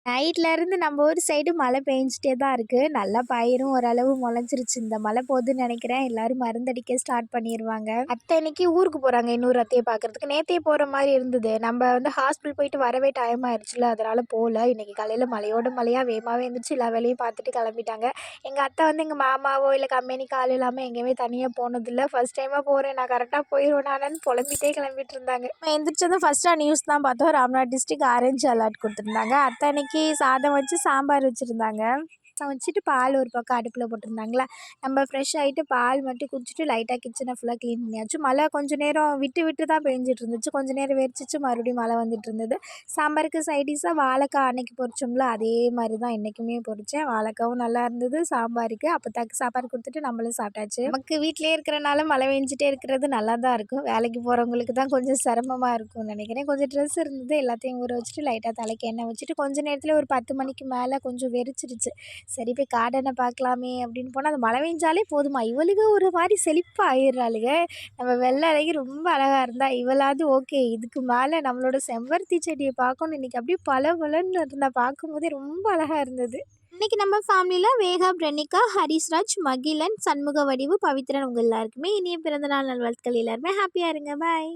நைட்லேருந்து நம்ம ஊர் சைடு மழை பெஞ்சிட்டே தான் இருக்குது. நல்லா பயிரும் ஓரளவு முளைஞ்சிருச்சு. இந்த மழை போகுதுன்னு நினைக்கிறேன். எல்லாரும் மருந்தடிக்க ஸ்டார்ட் பண்ணிடுவாங்க. அத்தை இன்னைக்கு ஊருக்கு போகிறாங்க இன்னொரு அத்தையை பார்க்குறதுக்கு. நேற்றே போகிற மாதிரி இருந்தது. நம்ம ஹாஸ்பிட்டல் போயிட்டு வரவே டைம் ஆயிடுச்சுல, அதனால் போகல. இன்றைக்கி காலையில் மழையோட மழையாக வேகமாகவே இருந்துச்சு. எல்லா வேலையும் பார்த்துட்டு கிளம்பிட்டாங்க. எங்கள் அத்தை எங்கள் மாமாவோ இல்லை கம்பெனிக்கு ஆள் இல்லாமல் எங்கேயுமே தனியாக போனதில்லை. ஃபர்ஸ்ட் டைமாக போகிறேன், நான் கரெக்டாக போயிடுவேன் நானு புலம்பிட்டே கிளம்பிட்டு இருந்தாங்க. எந்திரிச்சதும் ஃபஸ்ட்டாக நியூஸ் தான் பார்த்தோம். ராம்நாத் டிஸ்ட்ரிக்ட் ஆரஞ்சு அலர்ட் கொடுத்துருந்தாங்க. அத்தை அன்னைக்கு சாதம் வச்சு சாம்பார் வச்சுருந்தாங்க. வச்சுட்டு பால் ஒரு பக்கம் அடுப்பில் போட்டிருந்தாங்களா, நம்ம ஃப்ரெஷ் ஆகிட்டு பால் மட்டும் குடிச்சிட்டு லைட்டாக கிச்சனை ஃபுல்லாக க்ளீன் பண்ணியாச்சு. மழை கொஞ்சம் நேரம் விட்டு விட்டு தான் பெஞ்சிட்டு இருந்துச்சு. கொஞ்சம் நேரம் வெறிச்சிச்சு, மறுபடியும் மழை வந்துட்டு இருந்தது. சாம்பாருக்கு சைடிஷாக வாழைக்காய் அன்னைக்கு பொரிச்சோம்ல, அதே மாதிரி தான் இன்றைக்குமே பொரித்தேன். வாழைக்காவும் நல்லா இருந்தது சாம்பாருக்கு. அப்போத்தாக்கு சாப்பாடு கொடுத்துட்டு நம்மளும் சாப்பிட்டாச்சு. நமக்கு வீட்டிலே இருக்கிறனால மழை பெஞ்சிட்டே இருக்கிறது நல்லா தான் இருக்கும். வேலைக்கு போகிறவங்களுக்கு தான் கொஞ்சம் சிரமமாக இருக்கும்னு நினைக்கிறேன். கொஞ்சம் ட்ரெஸ் இருந்தது, எல்லாத்தையும் ஊற வச்சுட்டு லைட்டாக தலைக்கு எண்ணெய் வச்சுட்டு கொஞ்சம் நேரத்தில் ஒரு 10 மணிக்கு மேலே கொஞ்சம் வெறிச்சிருச்சு. சரி போய் கார்டனை பார்க்கலாமே அப்படின்னு போனால் அது மழை பெஞ்சாலே போதுமா, இவளுக ஒரு மாதிரி செழிப்பாக ஆயிடுறாளுங்க. நம்ம வெள்ளை அழகி ரொம்ப அழகாக இருந்தா, இவளாவது ஓகே. இதுக்கு மேலே நம்மளோட செம்பருத்தி செடியை பார்க்கணும். இன்றைக்கி அப்படியே பலன்னு இருந்தால் பார்க்கும்போதே ரொம்ப அழகாக இருந்தது. இன்றைக்கி நம்ம ஃபேமிலியில் வேகா, பிரணிகா, ஹரிஸ்ராஜ், மகிழன், சண்முக வடிவு, பவித்ரன் உங்கள் எல்லாருக்குமே இனிய பிறந்தநாள் நல்வாழ்த்துக்கள். எல்லாருமே ஹாப்பியாக இருங்க. பாய்.